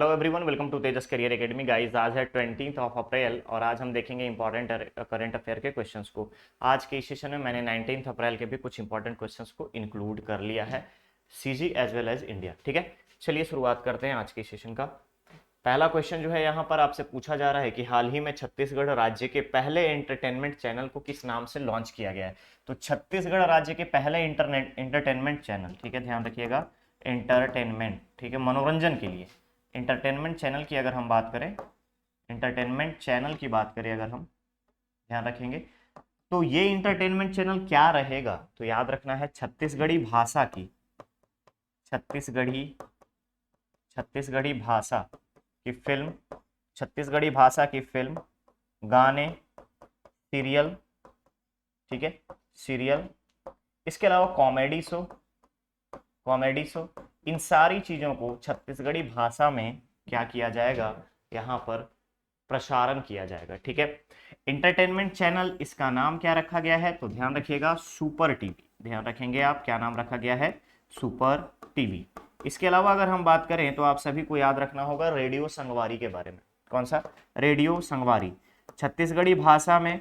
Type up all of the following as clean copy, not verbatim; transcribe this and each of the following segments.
Hello everyone, welcome to Tejas career academy. Guys, आज है 20 अप्रैल और आज हम देखेंगे इंपॉर्टेंट करंट अफेयर के क्वेश्चंस को। आज के इस सेशन में मैंने 19 अप्रैल के भी कुछ इंपॉर्टेंट क्वेश्चंस को इंक्लूड कर लिया है, CG as well as India. ठीक है, चलिए शुरुआत करते हैं आज के सेशन का। पहला क्वेश्चन जो है यहाँ पर आपसे पूछा जा रहा है कि हाल ही में छत्तीसगढ़ राज्य के पहले एंटरटेनमेंट चैनल को किस नाम से लॉन्च किया गया है। तो छत्तीसगढ़ राज्य के पहले इंटरनेट एंटरटेनमेंट चैनल, ठीक है, ध्यान रखिएगा, एंटरटेनमेंट, ठीक है, मनोरंजन के लिए इंटरटेनमेंट चैनल की अगर हम बात करें, इंटरटेनमेंट चैनल की बात करें अगर हम, ध्यान रखेंगे तो ये इंटरटेनमेंट चैनल क्या रहेगा। तो याद रखना है छत्तीसगढ़ी भाषा की, छत्तीसगढ़ी छत्तीसगढ़ी भाषा की फिल्म, छत्तीसगढ़ी भाषा की फिल्म, गाने, सीरियल, ठीक है, सीरियल, इसके अलावा कॉमेडी शो, इन सारी चीज़ों को छत्तीसगढ़ी भाषा में क्या किया जाएगा, यहाँ पर प्रसारण किया जाएगा। ठीक है, इंटरटेनमेंट चैनल इसका नाम क्या रखा गया है, तो ध्यान रखिएगा सुपर टीवी। ध्यान रखेंगे आप, क्या नाम रखा गया है, सुपर टीवी। इसके अलावा अगर हम बात करें तो आप सभी को याद रखना होगा रेडियो संगवारी के बारे में। कौन सा? रेडियो संगवारी। छत्तीसगढ़ी भाषा में,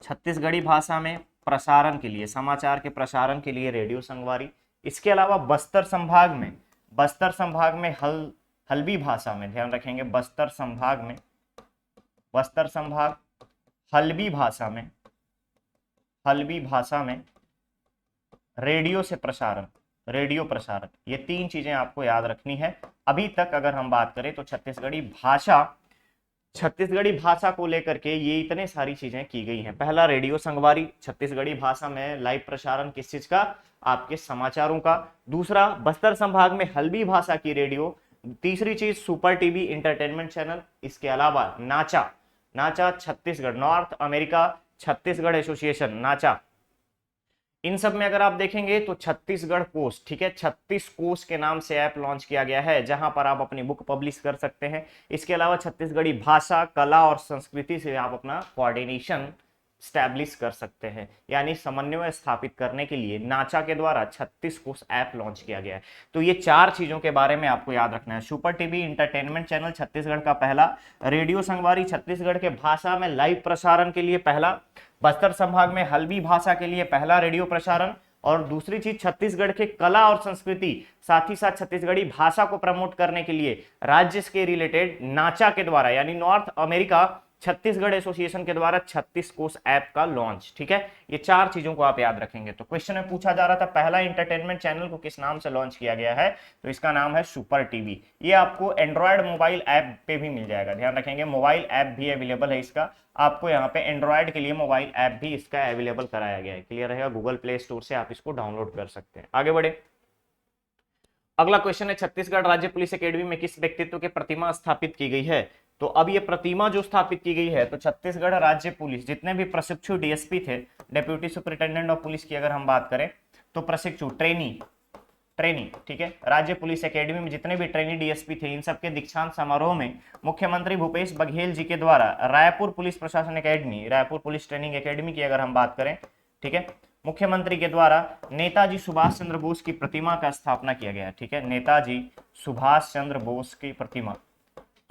छत्तीसगढ़ी भाषा में प्रसारण के लिए, समाचार के प्रसारण के लिए रेडियो संगवारी। इसके अलावा बस्तर संभाग में, बस्तर संभाग में हल्बी भाषा में, ध्यान रखेंगे, बस्तर संभाग में, बस्तर संभाग हल्बी भाषा में, हल्बी भाषा में रेडियो से प्रसारण, रेडियो प्रसारण, ये तीन चीजें आपको याद रखनी है। अभी तक अगर हम बात करें तो छत्तीसगढ़ी भाषा, छत्तीसगढ़ी भाषा को लेकर के ये इतने सारी चीजें की गई हैं। पहला रेडियो संगवारी, छत्तीसगढ़ी भाषा में लाइव प्रसारण किस चीज का, आपके समाचारों का। दूसरा, बस्तर संभाग में हल्बी भाषा की रेडियो। तीसरी चीज सुपर टीवी इंटरटेनमेंट चैनल। इसके अलावा नाचा, नाचा Chhattisgarh, north America Chhattisgarh association, नाचा। इन सब में अगर आप देखेंगे तो छत्तीसगढ़ कोष, ठीक है, 36 कोष के नाम से ऐप लॉन्च किया गया है, जहां पर आप अपनी बुक पब्लिश कर सकते हैं। इसके अलावा छत्तीसगढ़ी भाषा, कला और संस्कृति से आप अपना कोऑर्डिनेशन स्टैब्लिश कर सकते हैं, यानी समन्वय स्थापित करने के लिए नाचा के द्वारा 36 कोष ऐप लॉन्च किया गया है। तो ये चार चीजों के बारे में आपको याद रखना है। Super TV entertainment channel Chhattisgarh का पहला, रेडियो संगवारी छत्तीसगढ़ के भाषा में लाइव प्रसारण के लिए पहला, बस्तर संभाग में हल्बी भाषा के लिए पहला रेडियो प्रसारण, और दूसरी चीज छत्तीसगढ़ के कला और संस्कृति, साथ ही साथ छत्तीसगढ़ी भाषा को प्रमोट करने के लिए राज्य के रिलेटेड नाचा के द्वारा, यानी नॉर्थ अमेरिका छत्तीसगढ़ एसोसिएशन के द्वारा 36 कोष ऐप का लॉन्च। ठीक है, ये चार चीजों को आप याद रखेंगे। तो क्वेश्चन में पूछा जा रहा था पहला इंटरटेनमेंट चैनल को किस नाम से लॉन्च किया गया है, तो इसका नाम है सुपर टीवी। ये आपको एंड्रॉयड मोबाइल ऐप पे भी मिल जाएगा, ध्यान रखेंगे, मोबाइल ऐप भी अवेलेबल है इसका, आपको यहाँ पे एंड्रॉयड के लिए मोबाइल ऐप भी इसका अवेलेबल कराया गया है। क्लियर रहेगा, गूगल प्ले स्टोर से आप इसको डाउनलोड कर सकते हैं। आगे बढ़े, अगला क्वेश्चन है छत्तीसगढ़ राज्य पुलिस एकेडमी में किस व्यक्तित्व की प्रतिमा स्थापित की गई है। तो अब ये प्रतिमा जो स्थापित की गई है, तो छत्तीसगढ़ राज्य पुलिस जितने भी प्रशिक्षु डीएसपी थे, डेप्यूटी सुपरिटेंडेंट ऑफ पुलिस की अगर हम बात करें, तो प्रशिक्षु ट्रेनी, ठीक है, राज्य पुलिस एकेडमी में जितने भी ट्रेनी डीएसपी थे, इन सबके दीक्षांत समारोह में मुख्यमंत्री भूपेश बघेल जी के द्वारा रायपुर पुलिस प्रशासन academy, Raipur police training academy की अगर हम बात करें, ठीक है, मुख्यमंत्री के द्वारा नेताजी सुभाष चंद्र बोस की प्रतिमा का स्थापना किया गया। ठीक है, नेताजी सुभाष चंद्र बोस की प्रतिमा,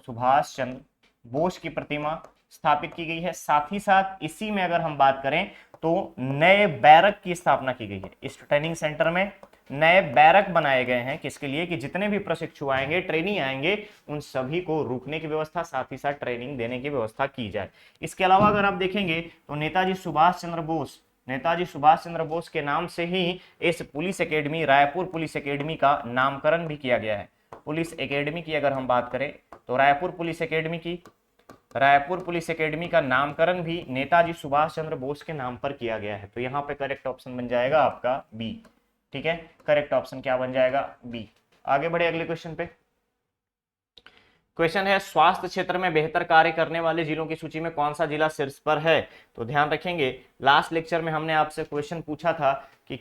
सुभाष चंद्र बोस की प्रतिमा स्थापित की गई है। साथ ही साथ इसी में अगर हम बात करें तो नए बैरक की स्थापना की गई है। इस ट्रेनिंग सेंटर में नए बैरक बनाए गए हैं, किसके लिए, कि जितने भी प्रशिक्षु आएंगे, ट्रेनी आएंगे, उन सभी को रुकने की व्यवस्था, साथ ही साथ ट्रेनिंग देने की व्यवस्था की जाए। इसके अलावा अगर आप देखेंगे तो नेताजी सुभाष चंद्र बोस के नाम से ही इस police academy, Raipur police academy का नामकरण भी किया गया है। पुलिस एकेडमी की अगर हम बात करें तो रायपुर पुलिस एकेडमी का नामकरण भी नेताजी सुभाष चंद्र बोस के नाम पर किया गया है। तो यहाँ पे करेक्ट ऑप्शन बन जाएगा आपका बी। ठीक है, करेक्ट ऑप्शन क्या बन जाएगा, बी। आगे बढ़े अगले क्वेश्चन पे। क्वेश्चन है स्वास्थ्य क्षेत्र में बेहतर कार्य करने वाले जिलों की सूची में कौन सा जिला शीर्ष पर है। तो ध्यान रखेंगे, लास्ट लेक्चर में हमने आपसे क्वेश्चन पूछा था कि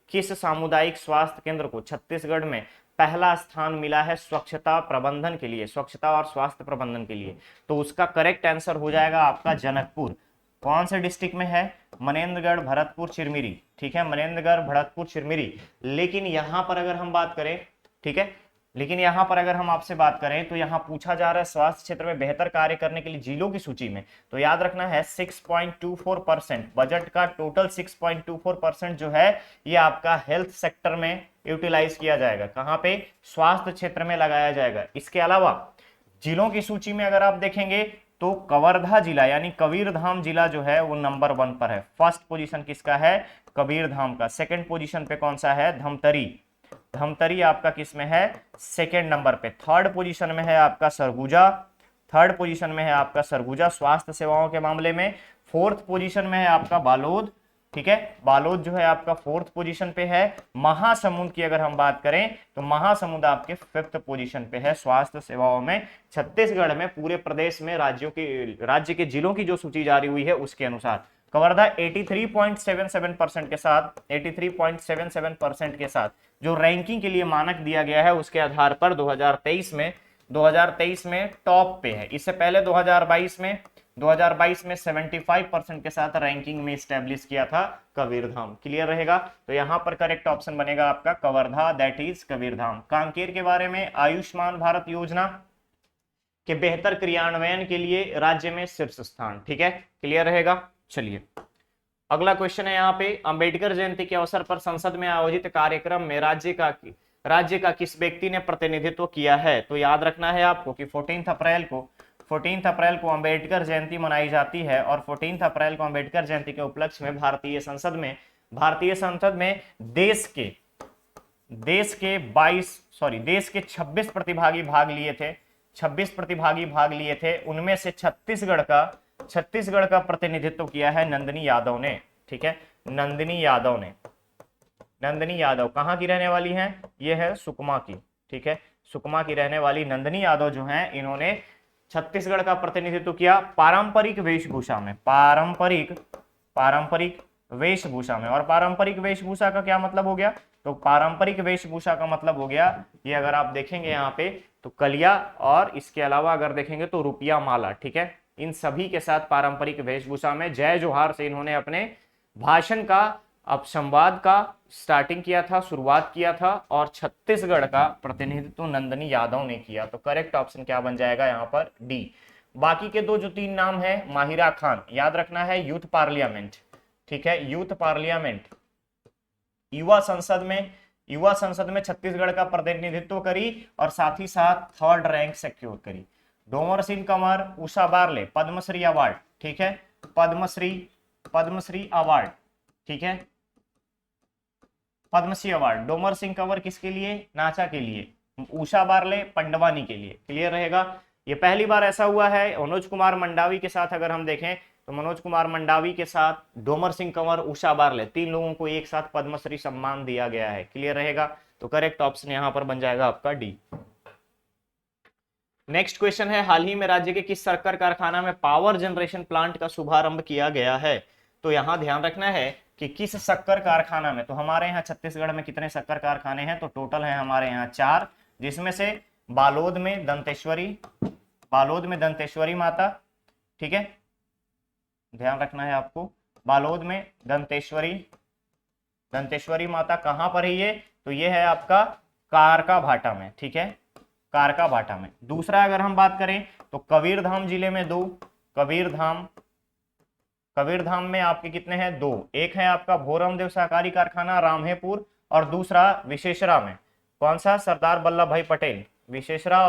किस सामुदायिक स्वास्थ्य केंद्र को छत्तीसगढ़ में पहला स्थान मिला है स्वच्छता प्रबंधन के लिए, स्वच्छता और स्वास्थ्य प्रबंधन के लिए। तो उसका करेक्ट आंसर हो जाएगा आपका जनकपुर। कौन से डिस्ट्रिक्ट में है, मनेन्द्रगढ़, भरतपुर, चिरमिरी। ठीक है, मनेन्द्रगढ़, भरतपुर, चिरमिरी। लेकिन यहां पर अगर हम बात करें, ठीक है, लेकिन यहाँ पर अगर हम आपसे बात करें तो यहाँ पूछा जा रहा है स्वास्थ्य क्षेत्र में बेहतर कार्य करने के लिए जिलों की सूची में, तो याद रखना है 6.24% बजट का टोटल 6.24% जो है ये आपका हेल्थ सेक्टर में यूटिलाइज किया जाएगा। कहाँ पे? स्वास्थ्य क्षेत्र में लगाया जाएगा। इसके अलावा जिलों की सूची में अगर आप देखेंगे तो कवर्धा जिला यानी कबीरधाम जिला जो है वो नंबर 1 पर है। फर्स्ट पोजीशन किसका है? कबीरधाम का। सेकंड पोजीशन पे कौन सा है? धमतरी। धमतरी आपका किस में है? सेकंड नंबर पे। थर्ड पोजीशन में है आपका सरगुजा। थर्ड पोजीशन में है आपका सरगुजा स्वास्थ्य सेवाओं के मामले में। फोर्थ पोजीशन में है आपका बालोद। ठीक है, बालोद जो है आपका फोर्थ पोजीशन पे है। महासमुंद की अगर हम बात करें तो महासमुंद आपके फिफ्थ पोजीशन पे है स्वास्थ्य सेवाओं में। छत्तीसगढ़ में पूरे प्रदेश में राज्य के जिलों की जो सूची जारी हुई है उसके अनुसार कवर्धा 83.77% के साथ 83.77% के साथ जो रैंकिंग के लिए मानक दिया गया है उसके आधार पर 2023 में टॉप पे है। इससे पहले 2022 में 75% के साथ रैंकिंग में स्टैब्लिश किया था कबीरधाम। क्लियर रहेगा? तो यहां पर करेक्ट ऑप्शन बनेगा आपका कवर्धा, दैट इज कबीरधाम। कांकेर के बारे में आयुष्मान भारत योजना के बेहतर क्रियान्वयन के लिए राज्य में शीर्ष स्थान। ठीक है, क्लियर रहेगा? चलिए अगला क्वेश्चन है यहाँ पे, अंबेडकर जयंती के अवसर पर संसद में आयोजित कार्यक्रम में राज्य का किस व्यक्ति ने प्रतिनिधित्व किया है? तो याद रखना है आपको कि 14 अप्रैल को अंबेडकर जयंती मनाई जाती है और 14 अप्रैल को अंबेडकर जयंती के उपलक्ष्य में भारतीय संसद में देश के 26 प्रतिभागी भाग लिए थे। उनमें से छत्तीसगढ़ का प्रतिनिधित्व किया है नंदिनी यादव ने। ठीक है, नंदिनी यादव कहाँ की रहने वाली हैं? ये है सुकमा की। ठीक है, सुकमा की रहने वाली नंदिनी यादव जो हैं इन्होंने छत्तीसगढ़ का प्रतिनिधित्व किया पारंपरिक वेशभूषा में। और पारंपरिक वेशभूषा का क्या मतलब हो गया? तो पारंपरिक वेशभूषा का मतलब हो गया ये, अगर आप देखेंगे यहाँ पे तो कलिया, और इसके अलावा अगर देखेंगे तो रुपया माला। ठीक है, इन सभी के साथ पारंपरिक वेशभूषा में जय जोहार से इन्होंने अपने भाषण का संवाद का स्टार्टिंग किया था, शुरुआत किया था, और छत्तीसगढ़ का प्रतिनिधित्व नंदिनी यादव ने किया। तो करेक्ट ऑप्शन क्या बन जाएगा यहाँ पर? डी। बाकी के जो तीन नाम है, माहिरा खान, याद रखना है यूथ पार्लियामेंट। ठीक है, यूथ पार्लियामेंट युवा संसद में छत्तीसगढ़ का प्रतिनिधित्व करी और साथ ही साथ थर्ड रैंक सिक्योर करी। Domar Singh Kanwar, Usha barley, Padmashri award. ठीक है, पद्मश्री अवार्ड। ठीक है, पद्मश्री अवार्ड डोमर सिंह कंवर किसके लिए? नाचा के लिए। उषा बारले पंडवानी के लिए। क्लियर रहेगा? ये पहली बार ऐसा हुआ है। मनोज कुमार मंडावी के साथ अगर हम देखें तो मनोज कुमार मंडावी के साथ डोमर सिंह कंवर, उषा बारले, तीन लोगों को एक साथ पद्मश्री सम्मान दिया गया है। क्लियर रहेगा? तो करेक्ट ऑप्शन यहां पर बन जाएगा आपका डी। नेक्स्ट क्वेश्चन है, हाल ही में राज्य के किस शक्कर कारखाना में पावर जनरेशन प्लांट का शुभारंभ किया गया है? तो यहां ध्यान रखना है कि किस शक्कर कारखाना में। तो हमारे यहाँ छत्तीसगढ़ में कितने शक्कर कारखाने हैं? तो टोटल है हमारे यहाँ 4, जिसमें से बालोद में दंतेश्वरी माता। ठीक है, ध्यान रखना है आपको, बालोद में दंतेश्वरी माता कहां पर है ये? तो ये है आपका कारका भाटा में। ठीक है, कारका भाटा में। दूसरा अगर हम बात करें तो कबीरधाम जिले में 2, कबीरधाम में आपके कितने हैं? 2। एक है आपका भोरमदेव सहकारी कारखाना रामहेपुर, और दूसरा विशेषरा में। कौन सा? सरदार वल्लभ भाई पटेल। विशेषरा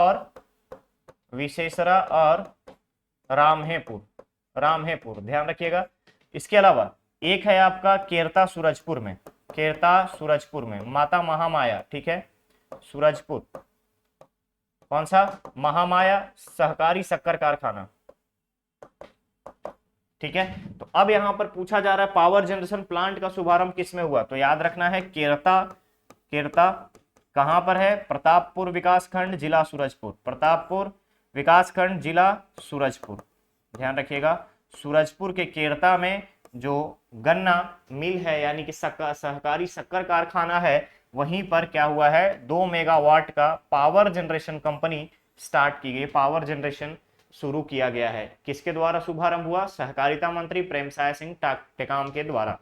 और रामहेपुर, ध्यान रखिएगा। इसके अलावा एक है आपका केरता सूरजपुर में माता महामाया। ठीक है, सूरजपुर। कौन सा? महामाया सहकारी शक्कर कारखाना। ठीक है, तो अब यहां पर पूछा जा रहा है पावर जनरेशन प्लांट का शुभारंभ किसमें हुआ? तो याद रखना है केरता कहां पर है? प्रतापपुर विकासखंड, जिला सूरजपुर। ध्यान रखिएगा, सूरजपुर के केरता में जो गन्ना मिल है यानी कि सहकारी शक्कर कारखाना है, वहीं पर क्या हुआ है? 2 मेगावाट का पावर जनरेशन कंपनी स्टार्ट की गई, पावर जनरेशन शुरू किया गया है। किसके द्वारा शुभारंभ हुआ? सहकारिता मंत्री प्रेमसाय सिंह टेकाम के द्वारा।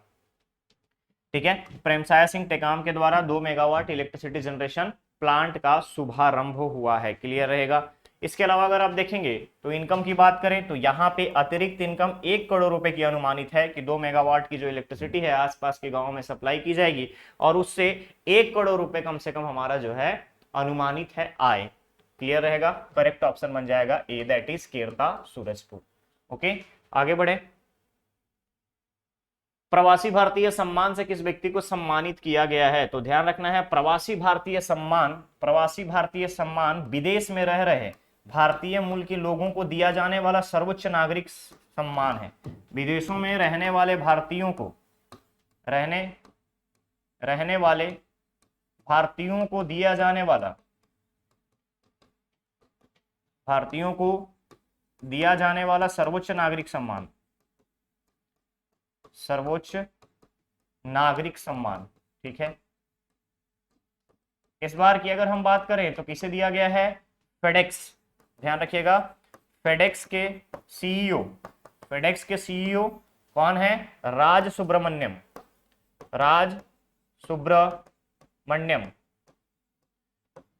ठीक है, प्रेमसाय सिंह टेकाम के द्वारा 2 मेगावाट इलेक्ट्रिसिटी जनरेशन प्लांट का शुभारंभ हुआ है। क्लियर रहेगा। इसके अलावा अगर आप देखेंगे तो इनकम की बात करें तो यहाँ पे अतिरिक्त इनकम 1 करोड़ रुपए की अनुमानित है कि 2 मेगावाट की जो इलेक्ट्रिसिटी है आसपास के गांव में सप्लाई की जाएगी और उससे 1 करोड़ रुपए कम से कम हमारा जो है अनुमानित है आय। क्लियर रहेगा। करेक्ट ऑप्शन बन जाएगा A, that is Kerta Surajpur. Okay, आगे बढ़े। प्रवासी भारतीय सम्मान से किस व्यक्ति को सम्मानित किया गया है? तो ध्यान रखना है, प्रवासी भारतीय सम्मान विदेश में रह रहे भारतीय मूल के लोगों को दिया जाने वाला सर्वोच्च नागरिक सम्मान है। विदेशों में रहने वाले भारतीयों को रहने वाले भारतीयों को दिया जाने वाला सर्वोच्च नागरिक सम्मान। ठीक है। इस बार की अगर हम बात करें तो किसे दिया गया है? फेडेक्स। ध्यान रखिएगा, फेडेक्स के सीईओ कौन है? राज सुब्रमण्यम।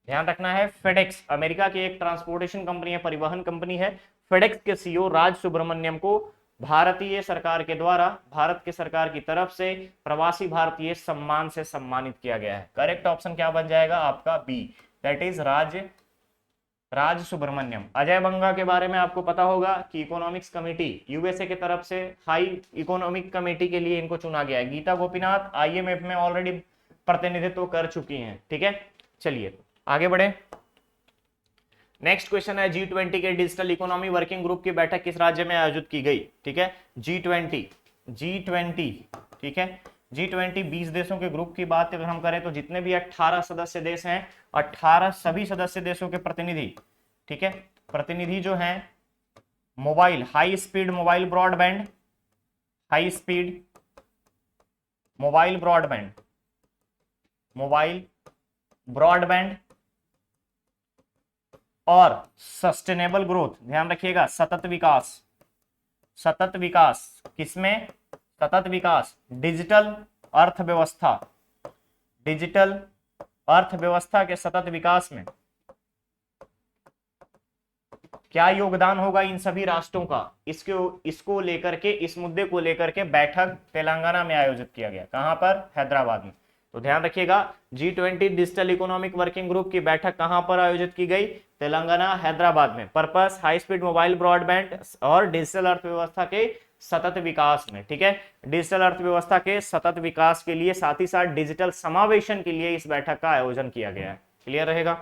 ध्यान रखना है, फेडेक्स अमेरिका की एक ट्रांसपोर्टेशन कंपनी है, परिवहन कंपनी है। फेडेक्स के सीईओ राज सुब्रमण्यम को भारत के सरकार की तरफ से प्रवासी भारतीय सम्मान से सम्मानित किया गया है। करेक्ट ऑप्शन क्या बन जाएगा आपका? बी, दैट इज राज सुब्रमण्यम। अजय बंगा के बारे में आपको पता होगा कि इकोनॉमिक्स कमेटी यूएसए की तरफ से हाई इकोनॉमिक कमेटी के लिए इनको चुना गया है। गीता गोपीनाथ आईएमएफ में ऑलरेडी प्रतिनिधित्व कर चुकी हैं। ठीक है, चलिए आगे बढ़े। नेक्स्ट क्वेश्चन है, G20 के डिजिटल इकोनॉमी वर्किंग ग्रुप की बैठक किस राज्य में आयोजित की गई? ठीक है, G20, ठीक है, G20 20 देशों के ग्रुप की बात अगर हम करें तो जितने भी 18 सदस्य देश हैं, 18 सभी सदस्य देशों के प्रतिनिधि, ठीक है, प्रतिनिधि जो हैं हाई स्पीड मोबाइल ब्रॉडबैंड और सस्टेनेबल ग्रोथ। ध्यान रखिएगा, सतत विकास किसमें? सतत विकास डिजिटल अर्थव्यवस्था के सतत विकास में क्या योगदान होगा इन सभी राष्ट्रों का? इसको लेकर के, इस मुद्दे को लेकर के बैठक तेलंगाना में आयोजित किया गया। कहां पर? हैदराबाद में। तो ध्यान रखिएगा, G20 digital economic working group की बैठक कहां पर आयोजित की गई? तेलंगाना, हैदराबाद में। Purpose high speed mobile broadband और डिजिटल अर्थव्यवस्था के सतत विकास में। ठीक है, डिजिटल अर्थव्यवस्था के सतत विकास के लिए, साथ ही साथ डिजिटल समावेशन के लिए इस बैठक का आयोजन किया गया है। क्लियर रहेगा।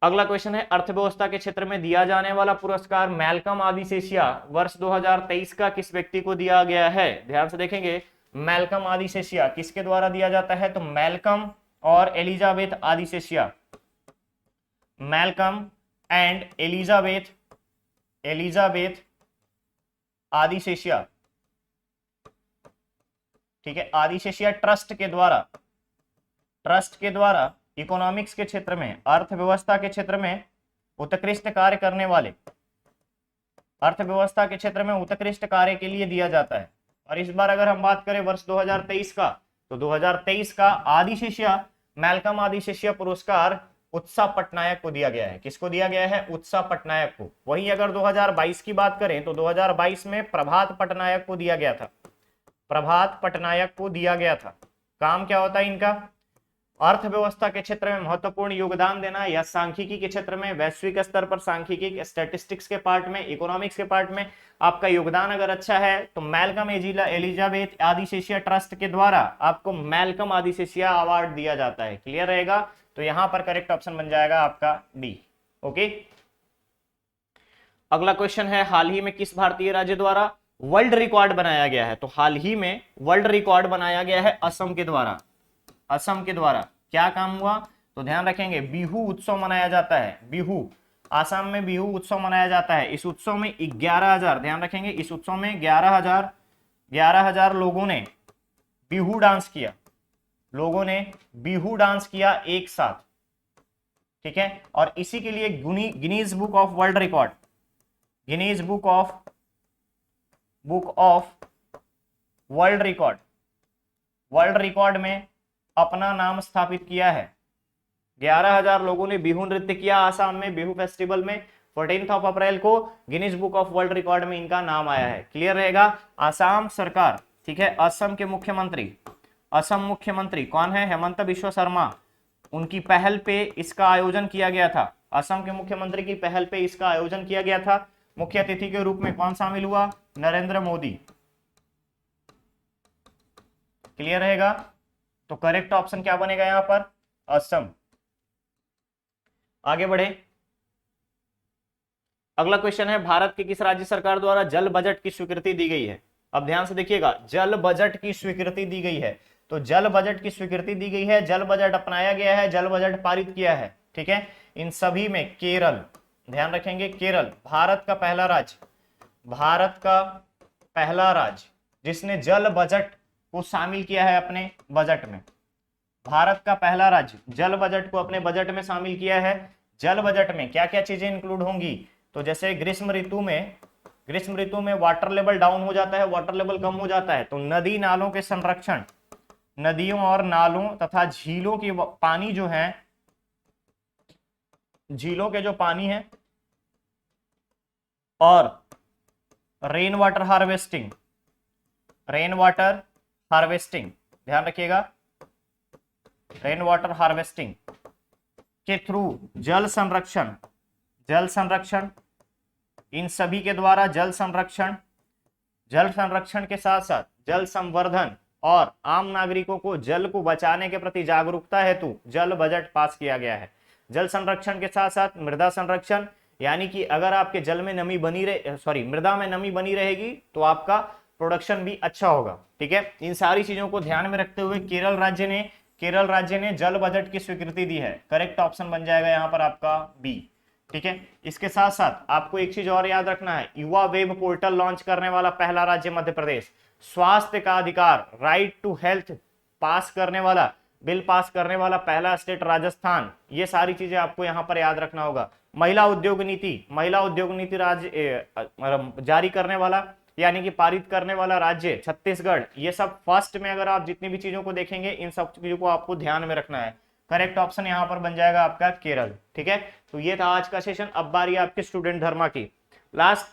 अगला क्वेश्चन है, अर्थव्यवस्था के क्षेत्र में दिया जाने वाला पुरस्कार मैल्कम आदिसेशिया वर्ष 2023 का किस व्यक्ति को दिया गया है? ध्यान से देखेंगे, मैल्कम आदिसेशिया किसके द्वारा दिया जाता है? तो मैल्कम और Elizabeth Adiseshiah, Malcolm and Elizabeth Adiseshiah, ठीक है, आदिसेशिया ट्रस्ट के द्वारा इकोनॉमिक्स के क्षेत्र में, अर्थव्यवस्था के क्षेत्र में उत्कृष्ट कार्य करने वाले, अर्थव्यवस्था के क्षेत्र में उत्कृष्ट कार्य के लिए दिया जाता है। और इस बार अगर हम बात करें वर्ष 2023 का, तो 2023 का मैल्कम आदिसेशिया पुरस्कार उत्साह पटनायक को दिया गया है। किसको दिया गया है? उत्साह पटनायक को। वहीं अगर 2022 की बात करें तो 2022 में प्रभात पटनायक को दिया गया था। काम क्या होता है इनका? अर्थव्यवस्था के क्षेत्र में महत्वपूर्ण योगदान देना, या सांख्यिकी के क्षेत्र में, वैश्विक स्तर पर सांख्यिकी, स्टैटिस्टिक्स के पार्ट में, इकोनॉमिक्स के पार्ट में आपका योगदान अगर अच्छा है तो मैल्कम एलिजाबेथ आदिसेशिया ट्रस्ट के द्वारा आपको मैल्कम आदिसेशिया अवार्ड दिया जाता है। क्लियर रहेगा। तो यहां पर करेक्ट ऑप्शन बन जाएगा आपका डी। ओके, अगला क्वेश्चन है, हाल ही में किस भारतीय राज्य द्वारा वर्ल्ड रिकॉर्ड बनाया गया है? तो हाल ही में वर्ल्ड रिकॉर्ड बनाया गया है असम के द्वारा। क्या काम हुआ? तो ध्यान रखेंगे, बिहू उत्सव मनाया जाता है। आसाम में बिहू उत्सव मनाया जाता है। इस उत्सव में 11,000, ध्यान रखेंगे, इस उत्सव में 11,000 लोगों ने बिहू डांस किया एक साथ। ठीक है, और इसी के लिए Guinness book of world record में अपना नाम स्थापित किया है। 11,000 लोगों ने बिहू नृत्य किया आसाम में बिहू फेस्टिवल में। 14 अप्रैल को Guinness book of world record में इनका नाम आया है। क्लियर रहेगा। आसाम सरकार, ठीक है, असम के मुख्यमंत्री, असम मुख्यमंत्री कौन है? हेमंत बिश्व शर्मा। उनकी पहल पे इसका आयोजन किया गया था। असम के मुख्यमंत्री की पहल पे इसका आयोजन किया गया था। मुख्य अतिथि के रूप में कौन शामिल हुआ? नरेंद्र मोदी। क्लियर रहेगा। तो करेक्ट ऑप्शन क्या बनेगा यहां पर? असम। आगे बढ़े। अगला क्वेश्चन है, भारत की किस राज्य सरकार द्वारा जल बजट की स्वीकृति दी गई है? अब ध्यान से देखिएगा, जल बजट की स्वीकृति दी गई है। तो जल बजट की स्वीकृति दी गई है, जल बजट अपनाया गया है, जल बजट पारित किया है, ठीक है। इन सभी में केरल, ध्यान रखेंगे, केरल भारत का पहला राज्य, भारत का पहला राज्य जिसने जल बजट को शामिल किया है अपने बजट में। भारत का पहला राज्य जल बजट को अपने बजट में शामिल किया है। जल बजट में क्या क्या चीजें इंक्लूड होंगी? तो जैसे ग्रीष्म ऋतु में वाटर लेवल डाउन हो जाता है, वाटर लेवल कम हो जाता है, तो नदी नालों के संरक्षण, नदियों और नालों तथा झीलों की पानी जो है, झीलों के जो पानी है, और rain water harvesting, rain water harvesting, ध्यान रखिएगा, रेन वाटर हार्वेस्टिंग के थ्रू जल संरक्षण, जल संरक्षण, इन सभी के द्वारा जल संरक्षण, जल संरक्षण के साथ साथ जल संवर्धन और आम नागरिकों को जल को बचाने के प्रति जागरूकता हेतु जल बजट पास किया गया है। जल संरक्षण के साथ साथ मृदा संरक्षण, यानी कि अगर आपके जल में नमी बनी रहे, मृदा में नमी बनी रहेगी तो आपका प्रोडक्शन भी अच्छा होगा, ठीक है। इन सारी चीजों को ध्यान में रखते हुए केरल राज्य ने जल बजट की स्वीकृति दी है। करेक्ट ऑप्शन बन जाएगा यहाँ पर आपका बी, ठीक है। इसके साथ साथ आपको एक चीज और याद रखना है, युवा वेब पोर्टल लॉन्च करने वाला पहला राज्य मध्य प्रदेश, स्वास्थ्य का अधिकार, राइट टू हेल्थ पास करने वाला, बिल पास करने वाला पहला स्टेट राजस्थान। ये सारी चीजें आपको यहाँ पर याद रखना होगा। महिला उद्योग नीति राज्य जारी करने वाला, यानी कि पारित करने वाला राज्य छत्तीसगढ़। ये सब फर्स्ट में अगर आप जितनी भी चीजों को देखेंगे, इन सब चीजों को आपको ध्यान में रखना है। करेक्ट ऑप्शन यहाँ पर बन जाएगा आपका केरल, ठीक है। तो ये था आज का सेशन। अब बारी आपके स्टूडेंट धर्मा की। लास्ट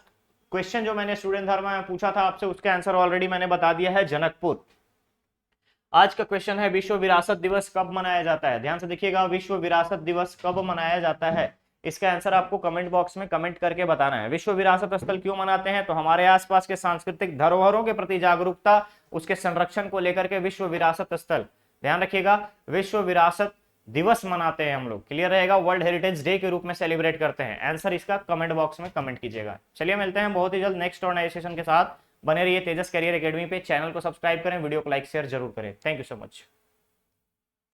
क्वेश्चन जो मैंने स्टूडेंट धर्मा में पूछा था आपसे, उसका आंसर ऑलरेडी मैंने बता दिया है, जनकपुर। आज का क्वेश्चन है, विश्व विरासत दिवस कब मनाया जाता है? ध्यान से देखिएगा, विश्व विरासत दिवस कब मनाया जाता है? इसका आंसर आपको कमेंट बॉक्स में कमेंट करके बताना है। विश्व विरासत स्थल क्यों मनाते हैं? तो हमारे आसपास के सांस्कृतिक धरोहरों के प्रति जागरूकता, उसके संरक्षण को लेकर के विश्व विरासत स्थल, ध्यान रखिएगा, विश्व विरासत दिवस मनाते हैं हम लोग। क्लियर रहेगा। वर्ल्ड हेरिटेज डे के रूप में सेलिब्रेट करते हैं। आंसर इसका कमेंट बॉक्स में कमेंट कीजिएगा। चलिए मिलते हैं बहुत ही जल्द नेक्स्ट और नए सेशन के साथ। बने रहिए तेजस करियर एकेडमी पे। चैनल को सब्सक्राइब करें, वीडियो को लाइक शेयर जरूर करें। Thank you so much.